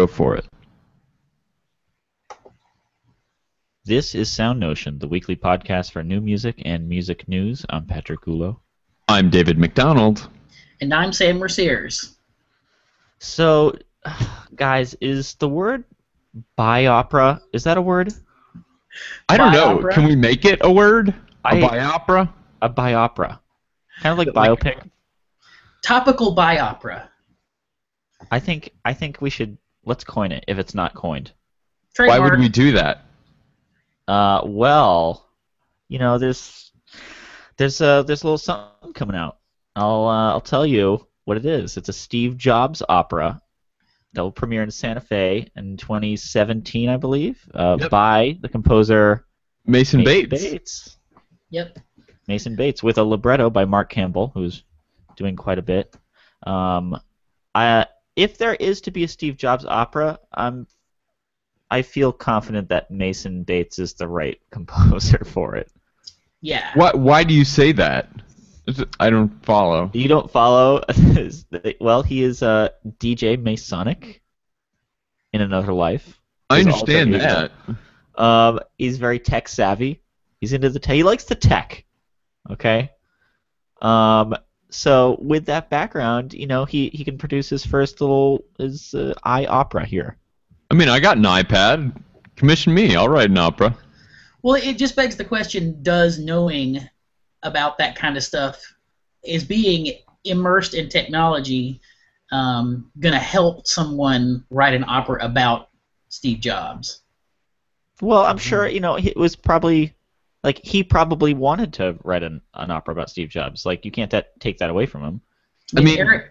go for it. This is SoundNotion, the weekly podcast for new music and music news. I'm Patrick Gulo. I'm David McDonald. And I'm Sam Merciers. So, guys, is the word biopera, is that a word? I don't know. Biopera? Can we make it a word? A biopera? A biopera. Kind of like biopic. Topical biopera. I think we should, let's coin it if it's not coined. Trademark. Why would we do that? Well, you know, there's a little something coming out. I'll tell you what it is. It's a Steve Jobs opera that will premiere in Santa Fe in 2017, I believe, by the composer Mason Bates. Yep. Mason Bates, with a libretto by Mark Campbell, who's doing quite a bit. If there is to be a Steve Jobs opera, I feel confident that Mason Bates is the right composer for it. Yeah. Why do you say that? I don't follow. You don't follow? Well, he is DJ Masonic in another life. I understand that. He's very tech savvy. He's into the tech. He likes the tech. Okay. So with that background, you know, he can produce his first his opera here. I mean, I got an iPad. Commission me. I'll write an opera. Well, it just begs the question, does knowing about that kind of stuff, is being immersed in technology going to help someone write an opera about Steve Jobs? Well, I'm sure, you know, it was probably, like, he probably wanted to write an opera about Steve Jobs. Like, you can't take that away from him. I mean,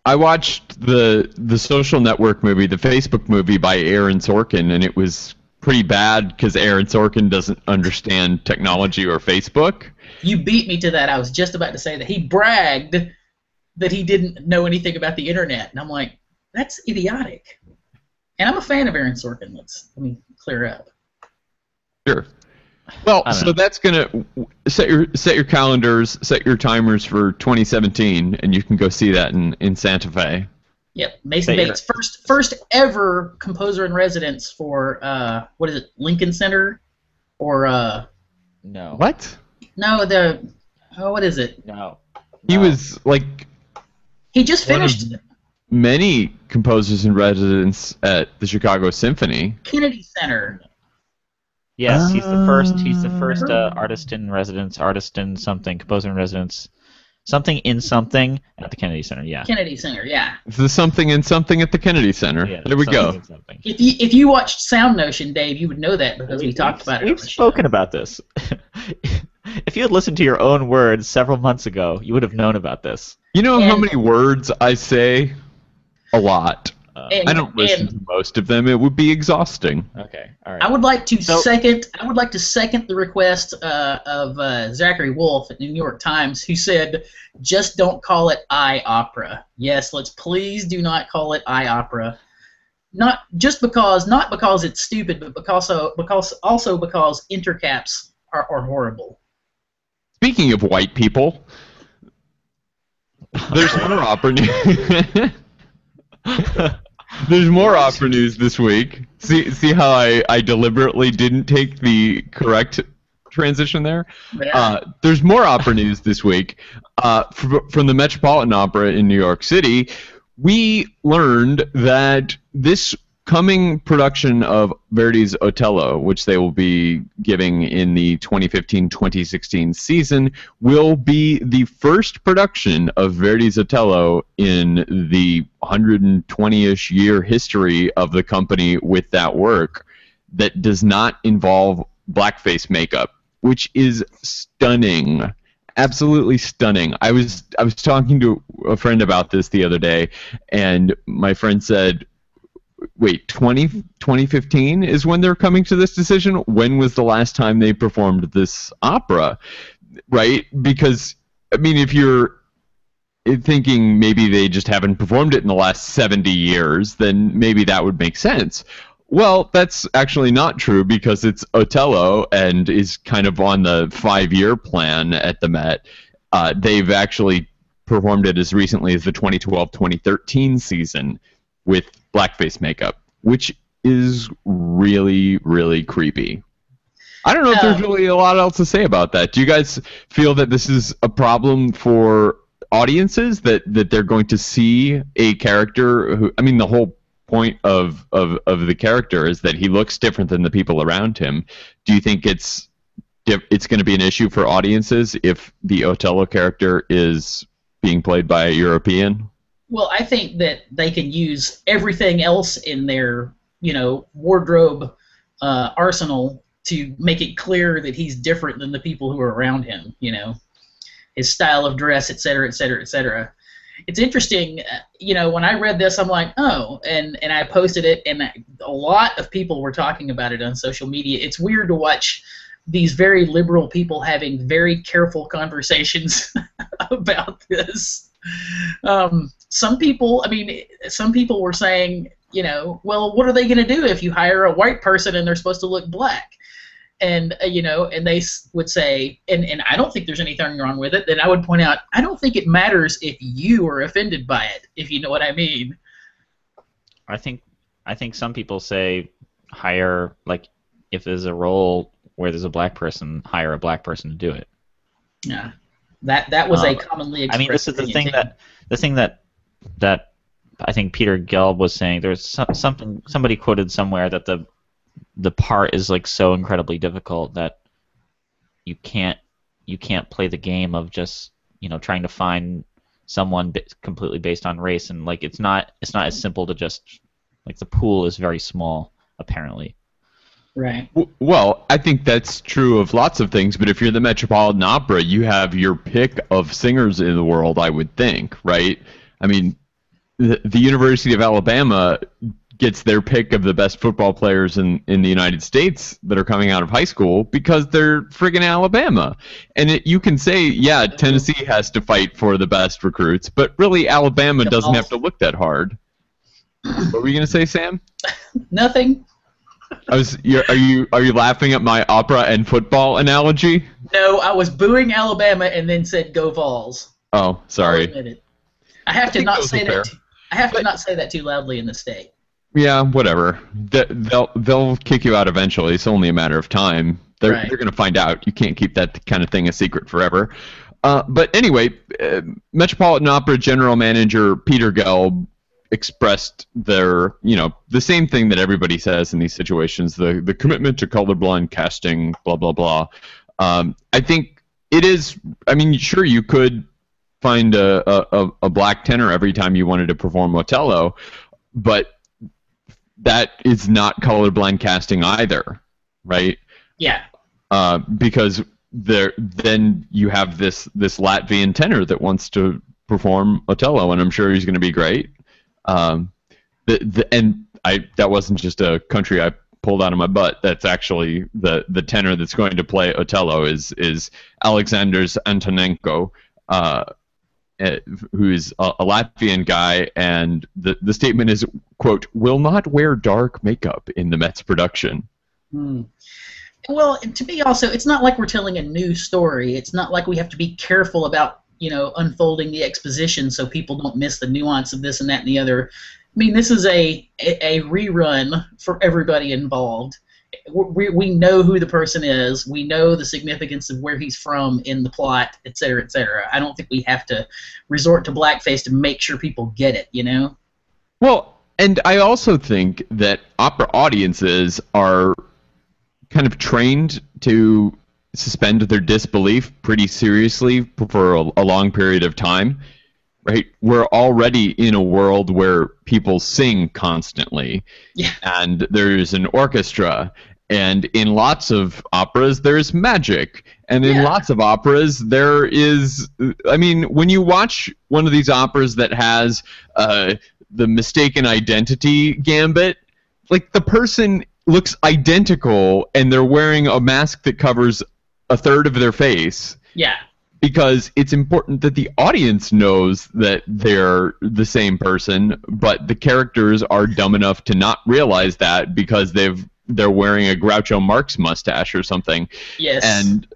I watched the Social Network movie, the Facebook movie by Aaron Sorkin, and it was pretty bad because Aaron Sorkin doesn't understand technology or Facebook. You beat me to that. I was just about to say that. He bragged that he didn't know anything about the internet, and I'm like, that's idiotic. And I'm a fan of Aaron Sorkin. Let me clear up. Sure. Well, so that's gonna set your calendars, set your timers for 2017, and you can go see that in Santa Fe. Yep, Mason Bates, first ever composer in residence for what is it, Lincoln Center, or no. What? No, what is it? No. He was like. He just finished. Many composers in residence at the Chicago Symphony. Kennedy Center. Yes, he's the first. He's the first artist in residence, composer in residence, something in something at the Kennedy Center. Yeah. Kennedy Center, yeah. The something in something at the Kennedy Center. Yeah, there we go. If you watched SoundNotion, Dave, you would know that because we talked about it. We've spoken about this. If you had listened to your own words several months ago, you would have known about this. You know how many words I say? A lot. I don't listen to most of them. It would be exhausting. Okay, all right. I would like to second the request of Zachary Wolf at the New York Times, who said, "Just don't call it opera." Yes, let's please do not call it opera. Not because it's stupid, but because intercaps are horrible. Speaking of white people, there's more opera news. There's more opera news this week. See how I deliberately didn't take the correct transition there? Yeah. There's more opera news this week. From the Metropolitan Opera in New York City, we learned that this coming production of Verdi's Otello, which they will be giving in the 2015-2016 season, will be the first production of Verdi's Otello in the 120-ish year history of the company with that work that does not involve blackface makeup, which is stunning. Absolutely stunning. I was talking to a friend about this the other day, and my friend said, wait, 2015 is when they're coming to this decision? When was the last time they performed this opera? Right? Because, I mean, if you're thinking maybe they just haven't performed it in the last 70 years, then maybe that would make sense. Well, that's actually not true because it's Otello and is kind of on the 5-year plan at the Met. They've actually performed it as recently as the 2012-2013 season. with blackface makeup, which is really, really creepy. I don't know if there's really a lot else to say about that. Do you guys feel that this is a problem for audiences, that they're going to see a character who, I mean, the whole point of the character is that he looks different than the people around him. Do you think it's going to be an issue for audiences if the Othello character is being played by a European? Well, I think that they can use everything else in their, wardrobe arsenal to make it clear that he's different than the people who are around him. His style of dress, et cetera, et cetera, et cetera. It's interesting, when I read this, I'm like, oh, and I posted it, and a lot of people were talking about it on social media. It's weird to watch these very liberal people having very careful conversations about this. Some people were saying, well, what are they going to do if you hire a white person and they're supposed to look black? And and they would say, and I don't think there's anything wrong with it. Then I would point out, I don't think it matters if you are offended by it, if you know what I mean. I think some people say hire, like, if there's a role where there's a black person, hire a black person to do it. Yeah, that was a commonly expressed. I mean, this is the thing that I think Peter Gelb was saying. There's somebody quoted somewhere that the part is like so incredibly difficult that you can't play the game of just trying to find someone completely based on race, and like it's not as simple to just, like, the pool is very small apparently. Right. Well, I think that's true of lots of things, but if you're the Metropolitan Opera, you have your pick of singers in the world, I would think, right? I mean, the University of Alabama gets their pick of the best football players in the United States that are coming out of high school because they're friggin' Alabama. And you can say, yeah, Tennessee has to fight for the best recruits, but really Alabama doesn't have to look that hard. What were you going to say, Sam? Nothing. Are you laughing at my opera and football analogy? No, I was booing Alabama and then said "Go Vols." Oh, sorry. I have to not say that. I have to not say that too loudly in the state. Yeah, whatever. They'll kick you out eventually. It's only a matter of time. They're going to find out. You can't keep that kind of thing a secret forever. But anyway, Metropolitan Opera General Manager Peter Gelb expressed their, the same thing that everybody says in these situations, the commitment to colorblind casting, blah, blah, blah. I think it is, I mean, sure, you could find a black tenor every time you wanted to perform Othello, but that is not colorblind casting either, right? Yeah. Because then you have this Latvian tenor that wants to perform Othello, and I'm sure he's going to be great. And that wasn't just a country I pulled out of my butt. That's actually the tenor that's going to play Othello is Alexandrs Antonenko, who is a Latvian guy, and the statement is, quote, will not wear dark makeup in the Met's production. Well, to me also, it's not like we're telling a new story. It's not like we have to be careful about unfolding the exposition so people don't miss the nuance of this and that and the other. I mean, this is a rerun for everybody involved. We know who the person is. We know the significance of where he's from in the plot, et cetera, et cetera. I don't think we have to resort to blackface to make sure people get it, Well, and I also think that opera audiences are kind of trained to suspend their disbelief pretty seriously for a long period of time, right? We're already in a world where people sing constantly, and there's an orchestra, and in lots of operas there's magic, and in lots of operas there is, I mean, when you watch one of these operas that has the mistaken identity gambit, like, the person looks identical and they're wearing a mask that covers a third of their face. Yeah. Because it's important that the audience knows that they're the same person, but the characters are dumb enough to not realize that because they're wearing a Groucho Marx mustache or something. Yes. And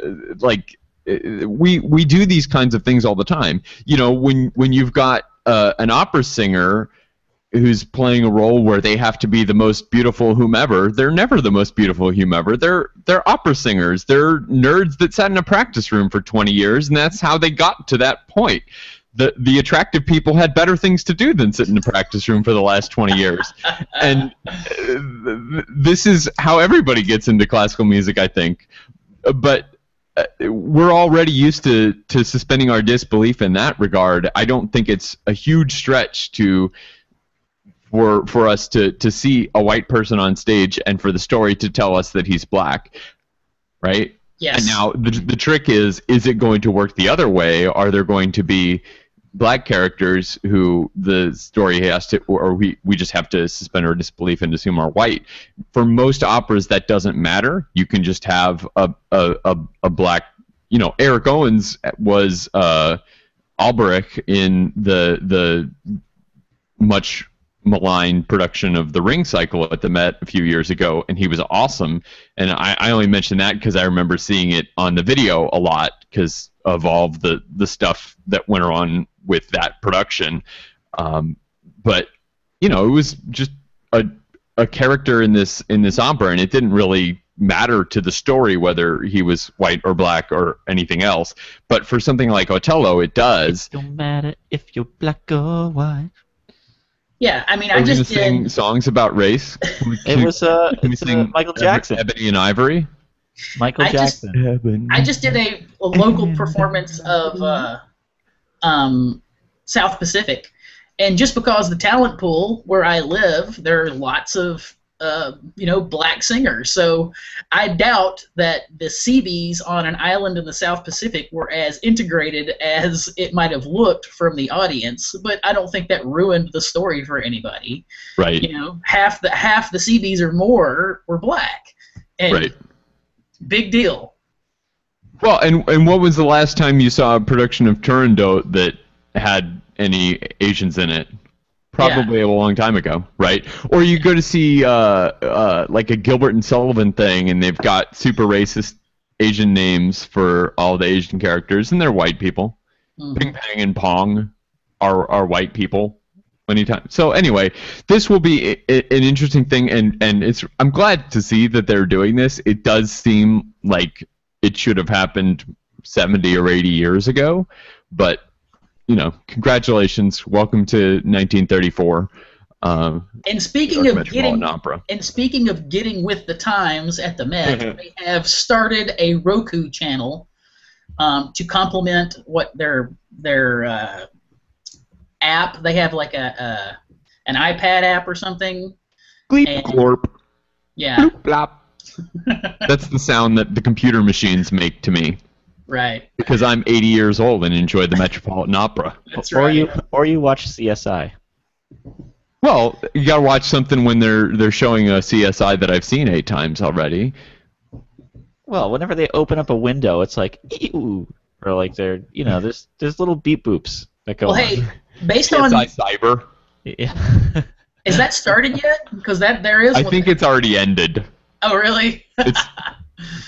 we do these kinds of things all the time. When you've got an opera singer who's playing a role where they have to be the most beautiful whomever. They're never the most beautiful whomever. They're opera singers. They're nerds that sat in a practice room for 20 years, and that's how they got to that point. The attractive people had better things to do than sit in a practice room for the last 20 years. And this is how everybody gets into classical music, I think. But we're already used to suspending our disbelief in that regard. I don't think it's a huge stretch for us to see a white person on stage and for the story to tell us that he's black, right? Yes. And now the trick is it going to work the other way? Are there going to be black characters who the story has to, or we just have to suspend our disbelief and assume are white? For most operas, that doesn't matter. You can just have a black, Eric Owens was Alberic in the much maligned production of The Ring Cycle at the Met a few years ago, and he was awesome. And I only mention that because I remember seeing it on the video a lot because of all of the stuff that went on with that production. But it was just a character in this opera, and it didn't really matter to the story whether he was white or black or anything else. But for something like Otello, it does. It don't matter if you're black or white. Yeah, I mean, I just sing songs about race. It was Michael Jackson. Ebony and Ivory. Michael Jackson. I just did a local performance of South Pacific, and just because the talent pool where I live, there are lots of black singers. So I doubt that the Seabees on an island in the South Pacific were as integrated as it might have looked from the audience. But I don't think that ruined the story for anybody. Right. Half the Seabees or more were black. And right. Big deal. Well, and what was the last time you saw a production of Turandot that had any Asians in it? Probably a long time ago, right? Or you go to see like a Gilbert and Sullivan thing, and they've got super racist Asian names for all the Asian characters, and they're white people. Mm-hmm. Ping Pang and Pong are white people. Anytime. So anyway, this will be an interesting thing, and I'm glad to see that they're doing this. It does seem like it should have happened 70 or 80 years ago, but congratulations, welcome to 1934. And speaking of getting with the times at the Met, they have started a Roku channel to complement what their app. They have like an iPad app or something. Gleep glorp. Yeah. Bloop blop. That's the sound that the computer machines make to me. Right. Because I'm 80 years old and enjoy the Metropolitan Opera. That's right. Or you watch CSI. Well, you gotta watch something when they're showing a CSI that I've seen 8 times already. Well, whenever they open up a window, it's like ew, or like there's little beep boops that go on. Well, hey, based CSI on Cyber. Yeah. Is that started yet? Because there is. I think it's already ended. Oh, really?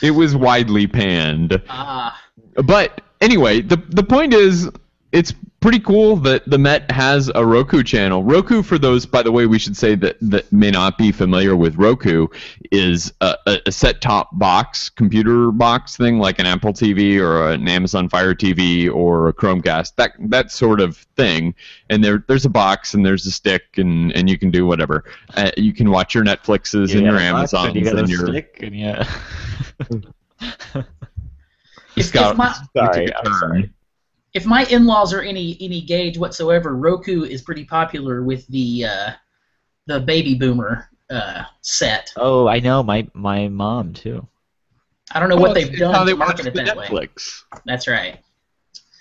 It was widely panned. Ah. But anyway, the point is, it's pretty cool that the Met has a Roku channel. Roku, for those, by the way, we should say that may not be familiar with Roku, is a set-top box, computer box thing, like an Apple TV or an Amazon Fire TV or a Chromecast, that sort of thing. And there's a box and there's a stick, and you can do whatever. You can watch your Netflixes and your Amazons and your stick and yeah. If my in-laws are any gauge whatsoever, Roku is pretty popular with the baby boomer set. Oh, I know. My mom too. I don't know what they've done how they to market watch it that Netflix. way. That's right.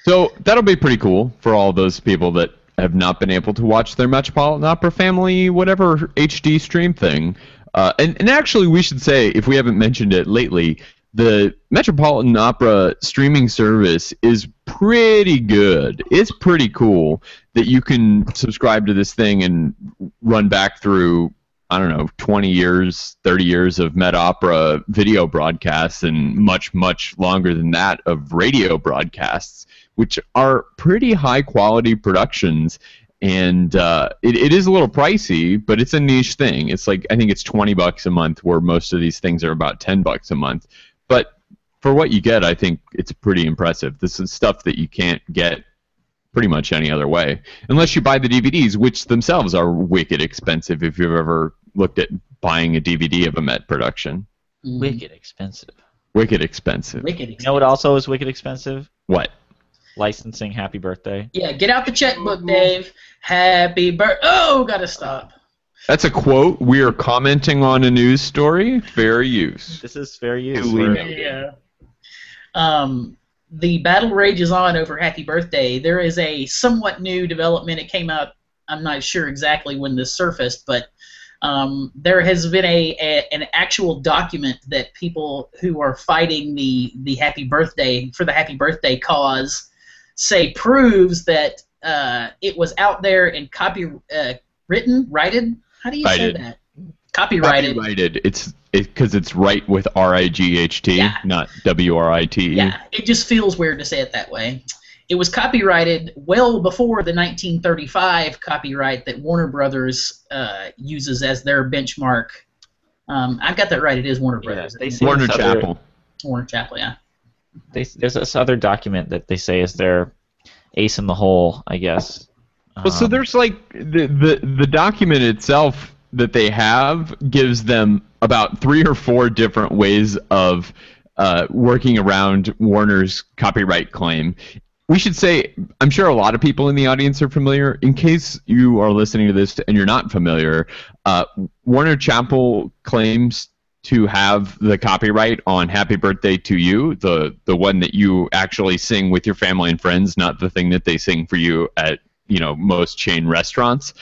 So that'll be pretty cool for all those people that have not been able to watch their Metropolitan Opera Family whatever HD stream thing. And actually, we should say, if we haven't mentioned it lately, the Metropolitan Opera streaming service is pretty good. It's pretty cool that you can subscribe to this thing and run back through, 20 years, 30 years of Met Opera video broadcasts and much, much longer than that of radio broadcasts, which are pretty high-quality productions. and it is a little pricey, but it's a niche thing. It's like I think it's $20 a month, where most of these things are about $10 a month. But for what you get, I think it's pretty impressive. This is stuff that you can't get pretty much any other way, unless you buy the DVDs, which themselves are wicked expensive. If you've ever looked at buying a DVD of a Met production, Wicked expensive. wicked expensive. Wicked You know expensive. what also is wicked expensive? What? Licensing Happy Birthday. Yeah, get out the checkbook, Dave. Happy birthday. Oh, gotta stop. That's a quote. We are commenting on a news story. Fair use. This is fair use. Duly We're- noted. Yeah. The battle rages on over Happy Birthday. There is a somewhat new development. It came out, I'm not sure exactly when this surfaced, but there has been an actual document that people who are fighting the Happy Birthday, for the Happy Birthday cause, say proves that it was out there and righted? How do you say Righted. that? Copyrighted. Copyrighted. It's because it's right with R-I-G-H-T, Yeah. not W-R-I-T-E. Yeah, it just feels weird to say it that way. It was copyrighted well before the 1935 copyright that Warner Brothers uses as their benchmark. I've got that right. It is Warner Brothers. they isn't say- it? Warner This other- Chapel. Warner Chapel, yeah. There's this other document that they say is their ace in the hole, I guess. Well, so there's like the document itself that they have gives them about 3 or 4 different ways of working around Warner's copyright claim. We should say, I'm sure a lot of people in the audience are familiar. In case you are listening to this and you're not familiar, Warner Chapel claims to have the copyright on Happy Birthday to You, the one that you actually sing with your family and friends, not the thing that they sing for you at most chain restaurants.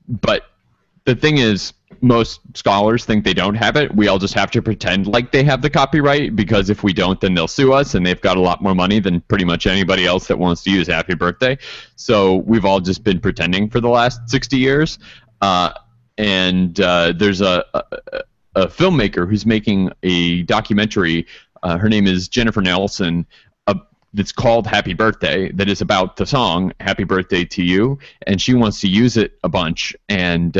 But the thing is, most scholars think they don't have it. We all just have to pretend like they have the copyright, because if we don't, then they'll sue us, and they've got a lot more money than pretty much anybody else that wants to use Happy Birthday. So we've all just been pretending for the last 60 years. And there's a filmmaker who's making a documentary. Her name is Jennifer Nelson. That's called Happy Birthday, that is about the song Happy Birthday to You, and she wants to use it a bunch, and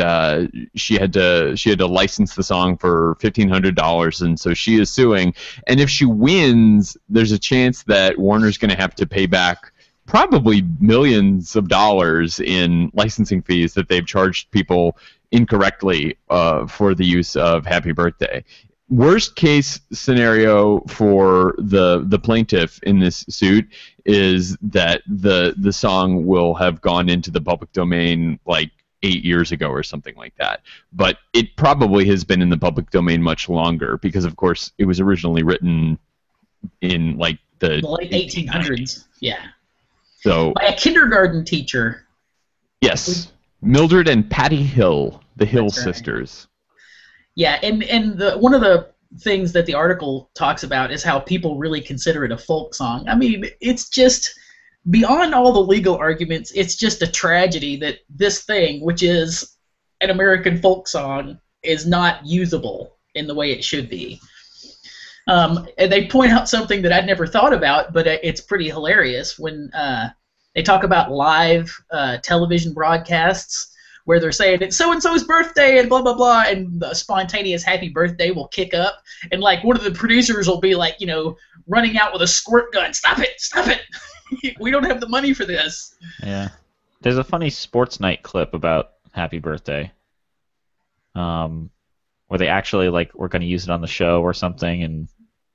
she had to license the song for $1,500, and so she is suing. And if she wins, there's a chance that Warner's going to have to pay back probably millions of dollars in licensing fees that they've charged people incorrectly for the use of Happy Birthday. Worst case scenario for the plaintiff in this suit is that the song will have gone into the public domain like 8 years ago or something like that. But it probably has been in the public domain much longer, because of course it was originally written in like the late 1800s. Yeah. So By a kindergarten teacher. yes, Mildred and Patty Hill, the Hill That's right. sisters. Yeah, and one of the things that the article talks about is how people really consider it a folk song. I mean, it's just, beyond all the legal arguments, it's just a tragedy that this thing, which is an American folk song, is not usable in the way it should be. And they point out something that I'd never thought about, but it's pretty hilarious when they talk about live television broadcasts, where they're saying it's so-and-so's birthday and blah, blah, blah, and the spontaneous happy birthday will kick up, and like one of the producers will be like, running out with a squirt gun. Stop it. We don't have the money for this. Yeah. There's a funny Sports Night clip about Happy Birthday, where they actually were going to use it on the show or something, and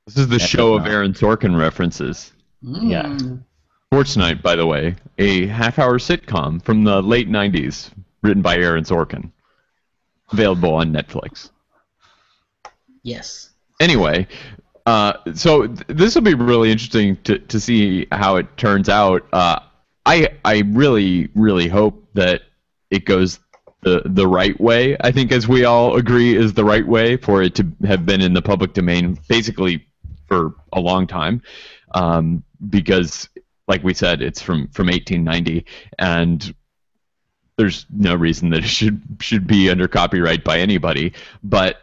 This is the That's show of not- Aaron Sorkin references. Yeah. Sports Night, by the way, a half-hour sitcom from the late 90s, written by Aaron Sorkin. Available on Netflix. Yes. Anyway, so this will be really interesting to see how it turns out. I really, really hope that it goes the right way. I think, as we all agree, is the right way for it to have been in the public domain basically for a long time, because, like we said, it's from 1890, and there's no reason that it should be under copyright by anybody. But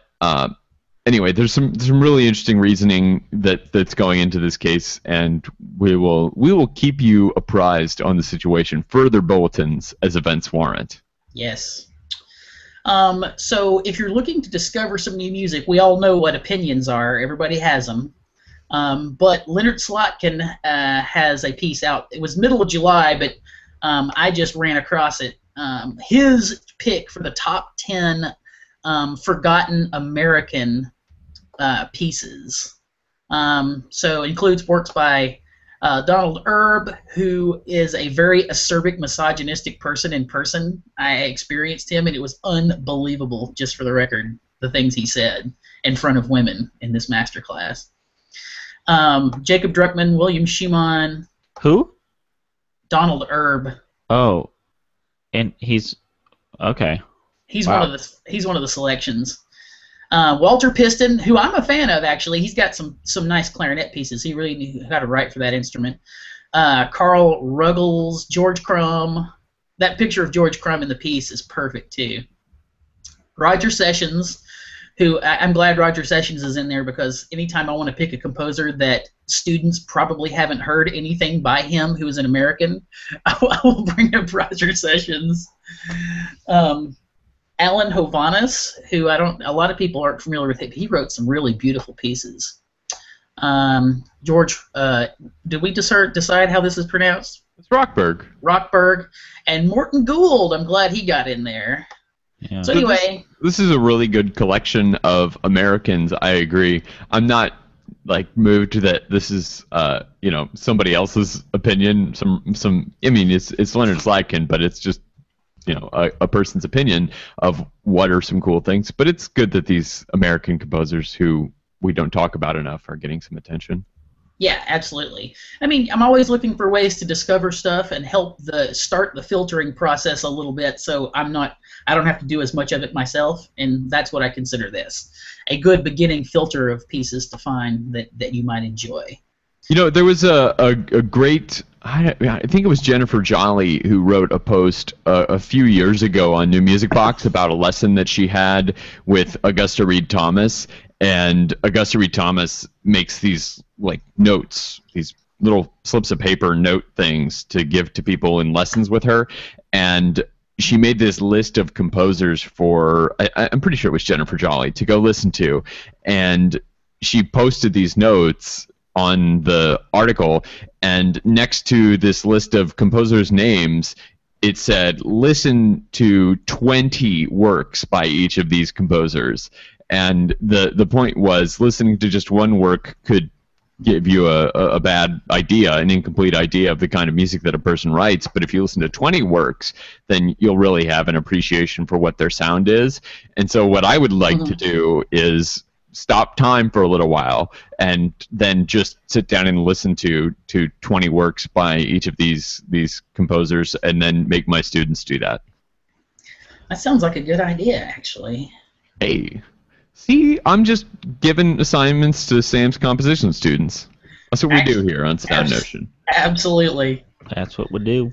anyway, there's some really interesting reasoning that's going into this case, and we will keep you apprised on the situation. Further bulletins as events warrant. Yes. So if you're looking to discover some new music, we all know what opinions are. Everybody has them. But Leonard Slotkin has a piece out. It was middle of July, but I just ran across it. His pick for the top 10 forgotten American pieces. So it includes works by Donald Erb, who is a very acerbic, misogynistic person in person. I experienced him, and it was unbelievable, just for the record, the things he said in front of women in this masterclass. Jacob Druckmann, William Schumann. Who? Donald Erb. Oh, and he's okay. He's one of the selections. Walter Piston, who I'm a fan of, actually. He's got some nice clarinet pieces. He really knew how to write for that instrument. Carl Ruggles, George Crumb. That picture of George Crumb in the piece is perfect, too. Roger Sessions, who I'm glad Roger Sessions is in there, because anytime I want to pick a composer that students probably haven't heard anything by him who is an American, I will bring up Roger Sessions. Alan Hovhaness, who a lot of people aren't familiar with him. He wrote some really beautiful pieces. George, did we decide how this is pronounced? It's Rockberg. Rockberg. And Morton Gould, I'm glad he got in there. Yeah. So anyway. This is a really good collection of Americans, I agree. I'm not moved that this is somebody else's opinion. I mean it's Leonard Slotkin, but it's just a person's opinion of what are some cool things. But it's good that these American composers who we don't talk about enough are getting some attention. Yeah, absolutely. I mean, I'm always looking for ways to discover stuff and help start the filtering process a little bit, so I don't have to do as much of it myself, and that's what I consider this. A good beginning filter of pieces to find that you might enjoy. There was a great, I think it was Jennifer Jolly who wrote a post a few years ago on New Music Box about a lesson that she had with Augusta Reed Thomas, and Augusta Reed Thomas makes these notes, these little slips of paper note things to give to people in lessons with her, and she made this list of composers for, I'm pretty sure it was Jennifer Jolly, to go listen to, and she posted these notes on the article, and next to this list of composers' names, it said, listen to 20 works by each of these composers. And the point was, listening to just one work could give you a bad idea, an incomplete idea of the kind of music that a person writes, but if you listen to 20 works, then you'll really have an appreciation for what their sound is. And so what I would like to do is stop time for a little while and then just sit down and listen to 20 works by each of these composers, and then make my students do that. That sounds like a good idea, actually. Hey, see, I'm just giving assignments to Sam's composition students. That's what we do here on SoundNotion. Absolutely. That's what we do.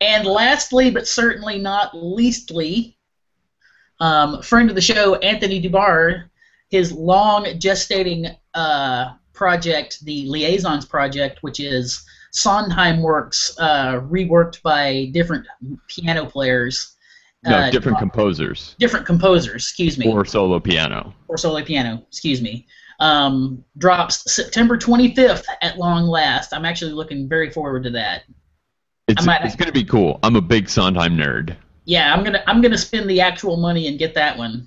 And lastly, but certainly not leastly, friend of the show, Anthony Dubar, his long gestating project, the Liaisons Project, which is Sondheim works reworked by different piano players. No, different composers. Different composers, excuse me. Or solo piano. Or solo piano, excuse me. Drops September 25th at long last. I'm actually looking very forward to that. It's going to be cool. I'm a big Sondheim nerd. Yeah, I'm gonna spend the actual money and get that one.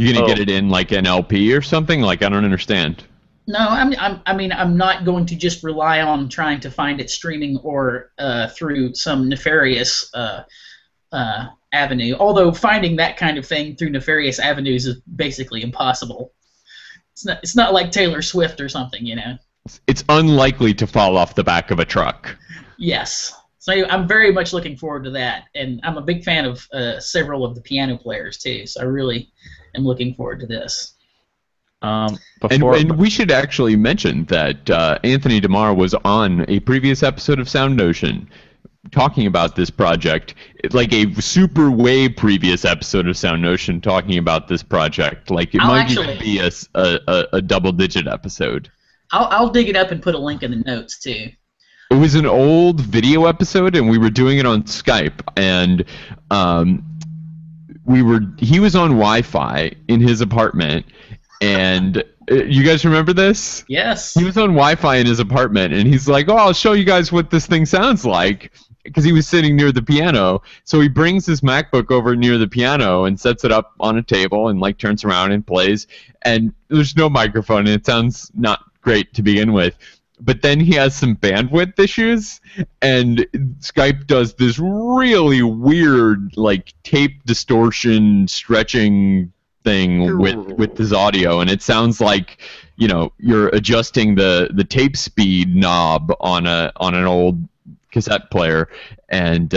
You're gonna get it in an LP or something? I don't understand. No, I'm not going to just rely on trying to find it streaming or through some nefarious avenue. Although finding that kind of thing through nefarious avenues is basically impossible. It's not like Taylor Swift or something, It's unlikely to fall off the back of a truck. Yes. So I'm very much looking forward to that, and I'm a big fan of several of the piano players too. So I really am looking forward to this. And we should actually mention that Anthony DeMar was on a previous episode of SoundNotion talking about this project, like a super way previous episode of SoundNotion talking about this project. Like it might even be a double-digit episode. I'll dig it up and put a link in the notes too. It was an old video episode, and we were doing it on Skype, and he was on Wi-Fi in his apartment, and you guys remember this? Yes. He was on Wi-Fi in his apartment, and he's like, "Oh, I'll show you guys what this thing sounds like," because he was sitting near the piano. So he brings his MacBook over near the piano and sets it up on a table and like turns around and plays. And there's no microphone, and it sounds not great to begin with. But then he has some bandwidth issues, and Skype does this really weird, like, tape distortion stretching thing with his audio, and it sounds like, you know, you're adjusting the tape speed knob on an old cassette player, and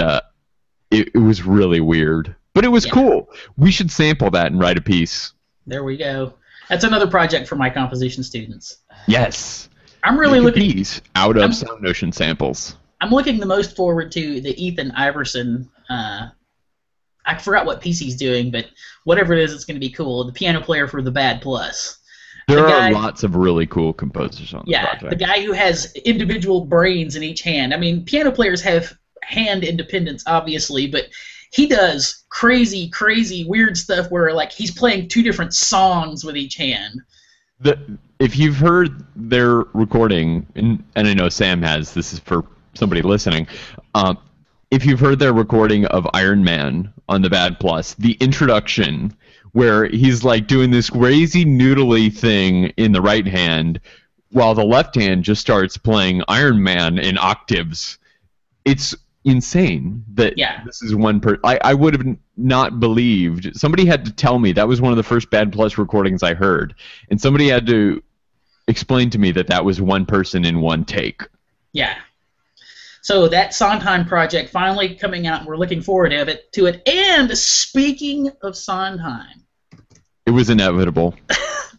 it was really weird. But it was cool. We should sample that and write a piece. There we go. That's another project for my composition students. Yes. I'm really looking out of SoundNotion samples. I'm looking the most forward to the Ethan Iverson. I forgot what piece he's doing, but whatever it is, it's going to be cool. The piano player for the Bad Plus. There are lots of really cool composers on the project. The guy who has individual brains in each hand. I mean, piano players have hand independence, obviously, but he does crazy, crazy, weird stuff where, like, he's playing 2 different songs with each hand. If you've heard their recording, and I know Sam has, this is for somebody listening, if you've heard their recording of Iron Man on the Bad Plus, the introduction where he's like doing this crazy noodly thing in the right hand while the left hand just starts playing Iron Man in octaves, it's insane that this is one person. I would have not believed. Somebody had to tell me. That was one of the first Bad Plus recordings I heard, and somebody had to explain to me that that was one person in one take. Yeah. So that Sondheim project finally coming out, and we're looking forward to it. And speaking of Sondheim, it was inevitable.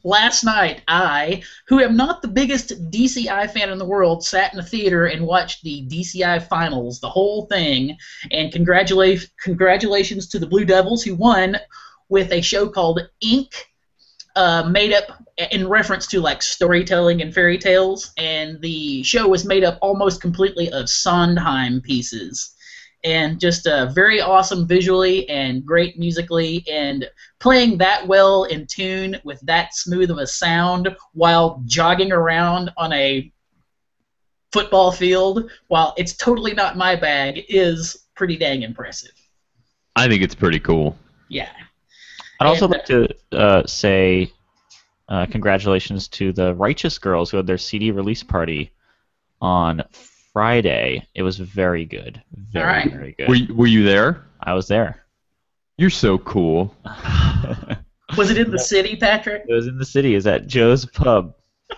Last night, I, who am not the biggest DCI fan in the world, sat in a theater and watched the DCI finals, the whole thing. And congratulations to the Blue Devils, who won with a show called Ink, made up in reference to like storytelling and fairy tales. And the show was made up almost completely of Sondheim pieces. And just very awesome visually and great musically, and playing that well in tune with that smooth of a sound while jogging around on a football field while it's totally not my bag is pretty dang impressive. I think it's pretty cool. Yeah. I'd also like to say congratulations to the Righteous Girls who had their CD release party on Friday. It was very good. Very good. Were you there? I was there. You're so cool. Was it in the city, Patrick? It was in the city. It was at Joe's Pub.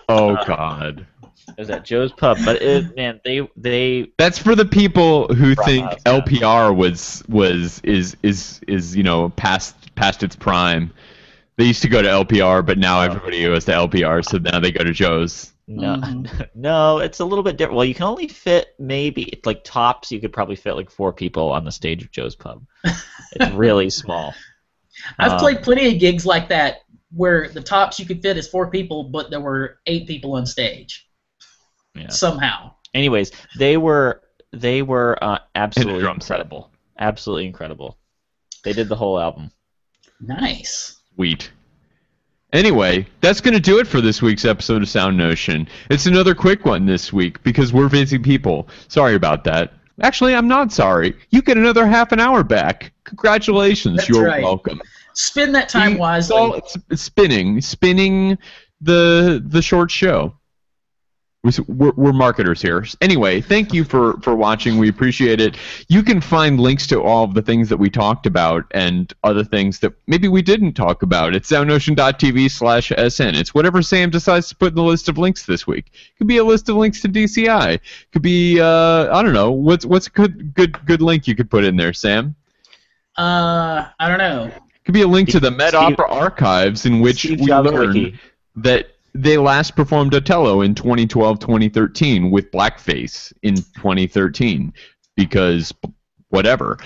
Oh, God. It was at Joe's Pub. But, man, they... That's for the people who think LPR is you know, past its prime. They used to go to LPR, but now everybody goes to LPR, so now they go to Joe's. No, no, it's a little bit different. Well, you can only fit maybe, like tops, you could probably fit like 4 people on the stage of Joe's Pub. It's really small. I've played plenty of gigs like that where the tops you could fit is 4 people, but there were 8 people on stage. Yeah. Somehow. Anyways, they were absolutely incredible. Absolutely incredible. They did the whole album. Nice. Sweet. Anyway, that's going to do it for this week's episode of SoundNotion. It's another quick one this week because we're busy people. Sorry about that. Actually, I'm not sorry. You get another half an hour back. Congratulations. That's You're right. welcome. Spend that time wisely. It's spinning the short show. We're marketers here. Anyway, thank you for watching. We appreciate it. You can find links to all of the things that we talked about and other things that maybe we didn't talk about at soundnotion.tv/SN. It's whatever Sam decides to put in the list of links this week. It could be a list of links to DCI. It could be I don't know. What's a good link you could put in there, Sam? I don't know. It could be a link to the Met Opera archives in which we learn that they last performed Otello in 2012-2013 with blackface in 2013. because whatever.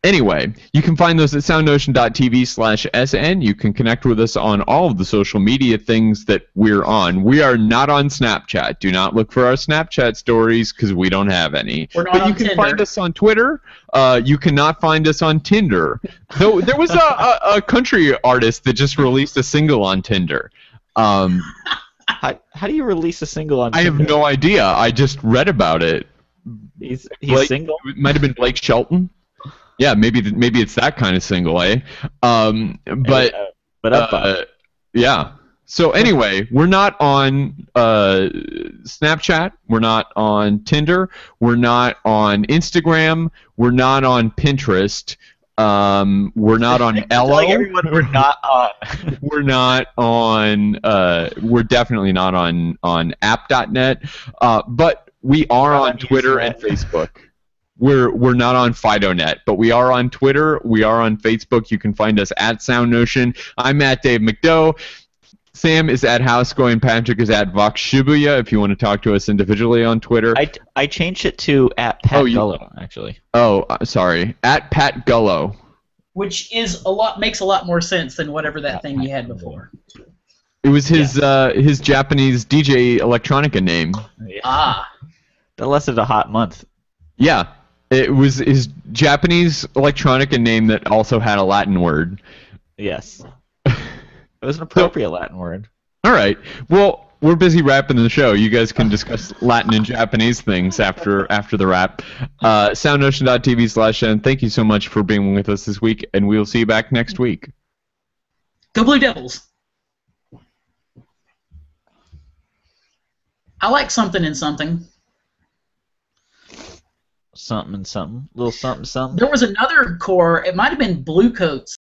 Anyway, you can find those at soundnotion.tv/SN. You can connect with us on all of the social media things that we're on. We are not on Snapchat. Do not look for our Snapchat stories because we don't have any. We're not but on you can Tinder. find us on Twitter. You cannot find us on Tinder. Though there was a country artist that just released a single on Tinder. How do you release a single on I Tinder? have no idea. I just read about it. He's Blake, single? It might have been Blake Shelton. Yeah, maybe it's that kind of single, eh? Yeah. So anyway, we're not on Snapchat. We're not on Tinder. We're not on Instagram. We're not on Pinterest. We're not on Ello. Like everyone, we're not on. We're not on. We're definitely not on app.net. But we are on Twitter and Facebook. We're not on FidoNet, but we are on Twitter. We are on Facebook. You can find us at SoundNotion. I'm at Dave McDowell. Sam is at Housegoing. Patrick is at Vox Shibuya. If you want to talk to us individually on Twitter. I changed it to at Pat Gullo, actually. Oh, sorry. At Pat Gullo. Which makes a lot more sense than whatever that thing you had before. It was his Japanese DJ electronica name. Yeah. Ah. That lasted a hot month. Yeah. It was his Japanese electronica name that also had a Latin word. Yes. It was an appropriate Latin word. All right. Well, we're busy wrapping the show. You guys can discuss Latin and Japanese things after the wrap. SoundNotion.tv/N. Thank you so much for being with us this week, and we'll see you back next week. Go Blue Devils. I like something in something. Something and something. Little something something. There was another core. It might have been Blue Coats